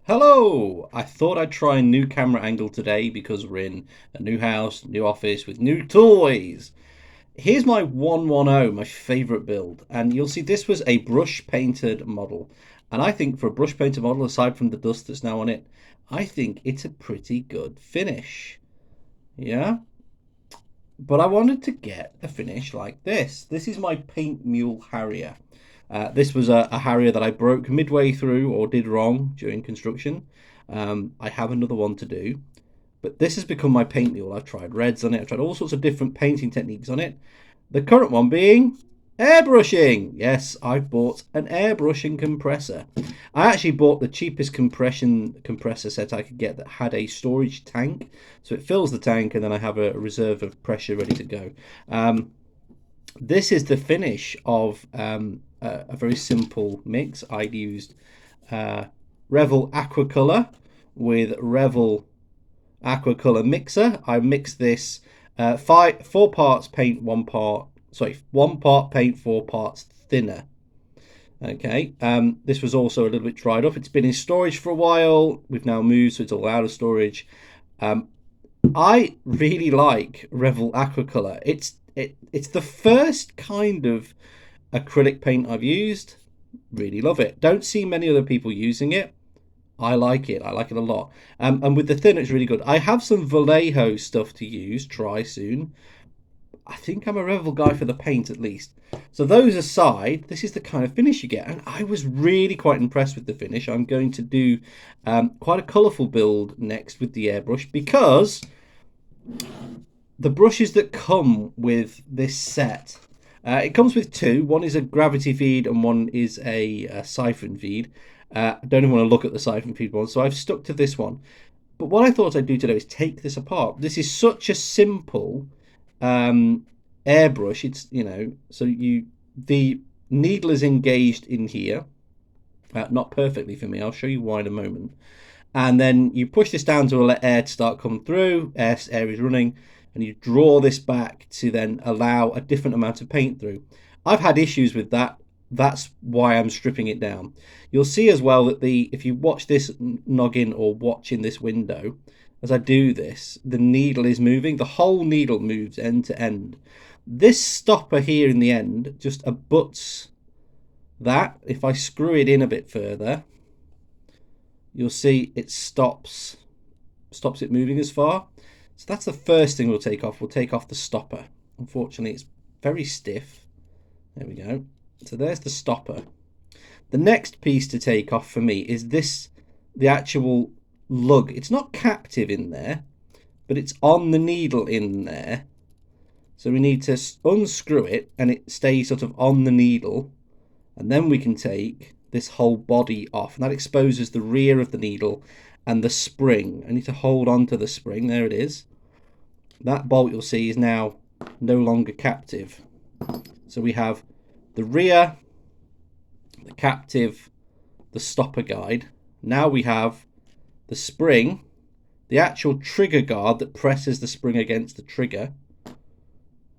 Hello! I thought I'd try a new camera angle today because we're in a new house, new office with new toys. Here's my 110, my favourite build, and you'll see this was a brush painted model. And I think for a brush painted model, aside from the dust that's now on it, I think it's a pretty good finish. Yeah? But I wanted to get a finish like this. This is my Paint Mule Harrier. This was a Harrier that I broke midway through or did wrong during construction. I have another one to do, but this has become my paint mule. I've tried reds on it, I've tried all sorts of different painting techniques on it. The current one being airbrushing. Yes, I've bought an airbrushing compressor. I actually bought the cheapest compressor set I could get that had a storage tank. So it fills the tank and then I have a reserve of pressure ready to go. This is the finish of a very simple mix. I used Revell Aquacolor with Revell Aquacolor mixer. I mixed this 4 parts paint, 1 part paint, 4 parts thinner. Okay, this was also a little bit dried up. It's been in storage for a while. We've now moved, so it's all out of storage. I really like Revell Aquacolor. It's the first kind of acrylic paint I've used. Really love it. Don't see many other people using it. I like it. I like it a lot. And with the thinner, it's really good. I have some Vallejo stuff to use. Try soon. I think I'm a Revell guy for the paint at least. So those aside, this is the kind of finish you get. And I was really quite impressed with the finish. I'm going to do quite a colourful build next with the airbrush because the brushes that come with this set, it comes with two. One is a gravity feed and one is a siphon feed. I don't even want to look at the siphon feed one, so I've stuck to this one. But what I thought I'd do today is take this apart. This is such a simple airbrush. It's, so the needle is engaged in here. Not perfectly for me. I'll show you why in a moment. And then you push this down to let air to start coming through. Air is running, and you draw this back to then allow a different amount of paint through. I've had issues with that. That's why I'm stripping it down. You'll see as well that if you watch this noggin or watch in this window, as I do this, the needle is moving. The whole needle moves end to end. This stopper here in the end just abuts that. If I screw it in a bit further, you'll see it stops it moving as far. So that's the first thing we'll take off. We'll take off the stopper. Unfortunately, it's very stiff. There we go. So there's the stopper. The next piece to take off for me is the actual lug. It's not captive in there, but it's on the needle in there. So we need to unscrew it and it stays sort of on the needle. And then we can take this whole body off. And that exposes the rear of the needle and the spring. I need to hold on to the spring. There it is. That bolt, you'll see, is now no longer captive. So we have the rear, the captive, the stopper guide. Now we have the spring, the actual trigger guard that presses the spring against the trigger.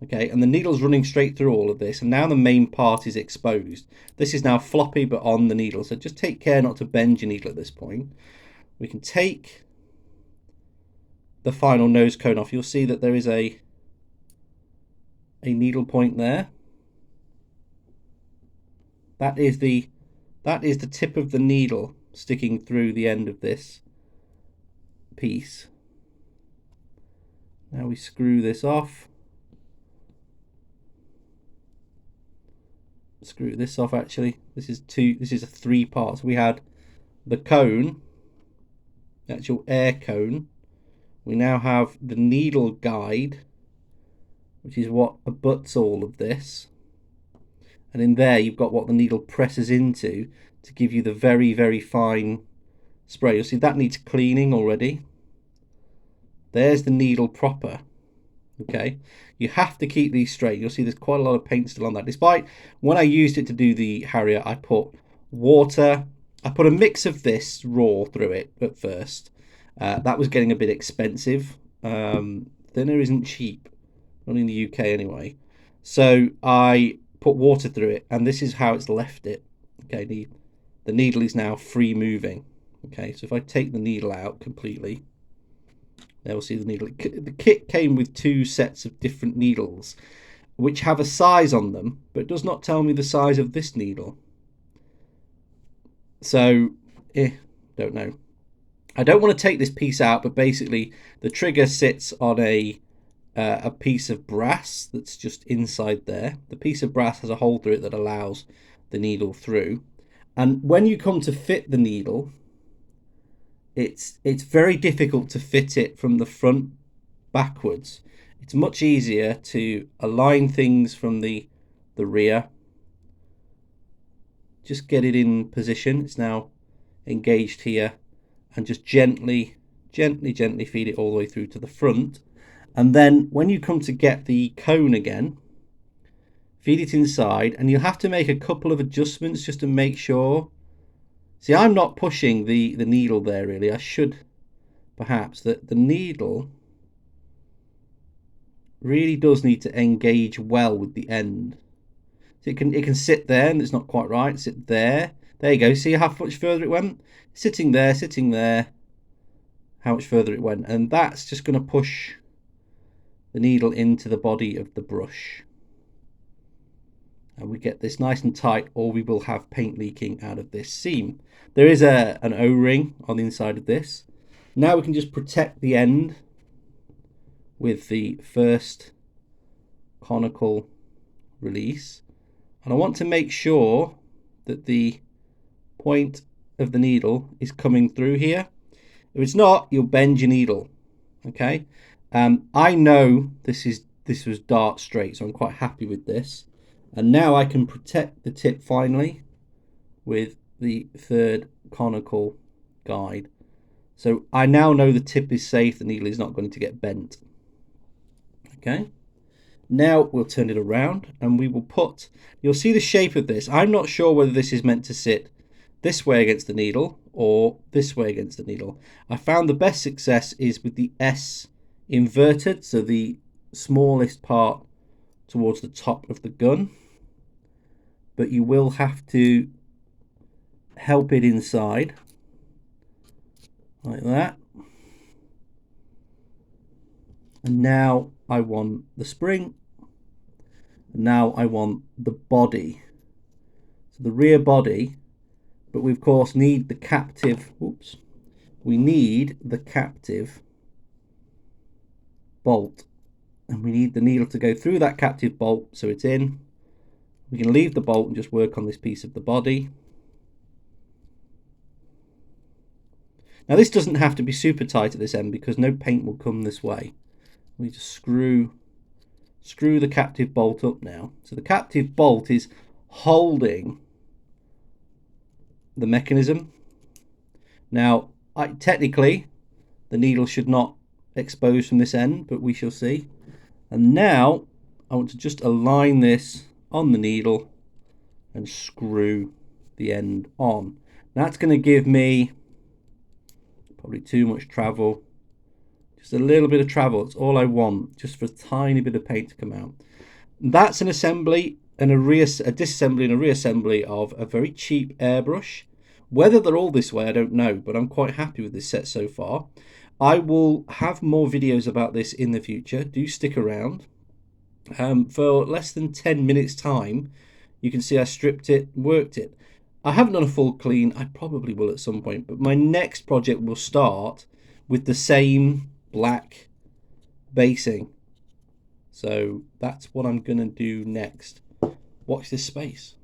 Okay, and the needle's running straight through all of this, and now the main part is exposed. This is now floppy but on the needle, so just take care not to bend your needle at this point. We can take the final nose cone off. You'll see that there is a needle point there. That is the tip of the needle sticking through the end of this piece. Now we screw this off. Screw this off actually. This is a 3 parts. We had the cone, the actual air cone. We now have the needle guide, which is what abuts all of this. And in there you've got what the needle presses into to give you the very, very fine spray. You'll see that needs cleaning already. There's the needle proper. Okay, you have to keep these straight. You'll see there's quite a lot of paint still on that. Despite when I used it to do the Harrier, I put water. I put a mix of this raw through it at first. That was getting a bit expensive. Thinner isn't cheap, not in the UK anyway. So I put water through it, and this is how it's left it. Okay, the needle is now free moving. Okay, so if I take the needle out completely, there we'll see the needle. The kit came with 2 sets of different needles, which have a size on them, but it does not tell me the size of this needle. So, don't know. I don't want to take this piece out, but basically the trigger sits on a piece of brass that's just inside there. The piece of brass has a hole through it that allows the needle through. And when you come to fit the needle, it's very difficult to fit it from the front backwards. It's much easier to align things from the rear. Just get it in position. It's now engaged here, and just gently feed it all the way through to the front. And then when you come to get the cone again, feed it inside, and you'll have to make a couple of adjustments just to make sure. See, I'm not pushing the needle there really. I should perhaps. That the needle really does need to engage well with the end. So it can sit there, and it's not quite right. Sit there. There you go. See how much further it went? Sitting there. How much further it went. And that's just going to push the needle into the body of the brush. And we get this nice and tight, or we will have paint leaking out of this seam. There is an O-ring on the inside of this. Now we can just protect the end with the first conical release. And I want to make sure that the point of the needle is coming through here. If it's not, you'll bend your needle. Okay. I know this was dart straight, so I'm quite happy with this. And now I can protect the tip finally with the third conical guide. So I now know the tip is safe, the needle is not going to get bent. Okay. Now we'll turn it around and we will put, you'll see the shape of this. I'm not sure whether this is meant to sit this way against the needle or this way against the needle. I found the best success is with the S inverted, so the smallest part towards the top of the gun. But you will have to help it inside like that. And now I want the spring. And now I want the body. So the rear body, but we of course need the captive, we need the captive bolt. And we need the needle to go through that captive bolt so it's in. We can leave the bolt and just work on this piece of the body. Now this doesn't have to be super tight at this end because no paint will come this way. We just screw the captive bolt up now. So the captive bolt is holding the mechanism. Now technically the needle should not expose from this end, but we shall see. And now I want to just align this on the needle and screw the end on. That's going to give me probably too much travel. Just a little bit of travel. It's all I want, just for a tiny bit of paint to come out. That's an assembly and a disassembly and a reassembly of a very cheap airbrush. Whether they're all this way, I don't know, but I'm quite happy with this set so far. I will have more videos about this in the future. Do stick around. For less than 10 minutes time, you can see I stripped it, worked it. I haven't done a full clean. I probably will at some point, but my next project will start with the same black basing. So that's what I'm going to do next. Watch this space.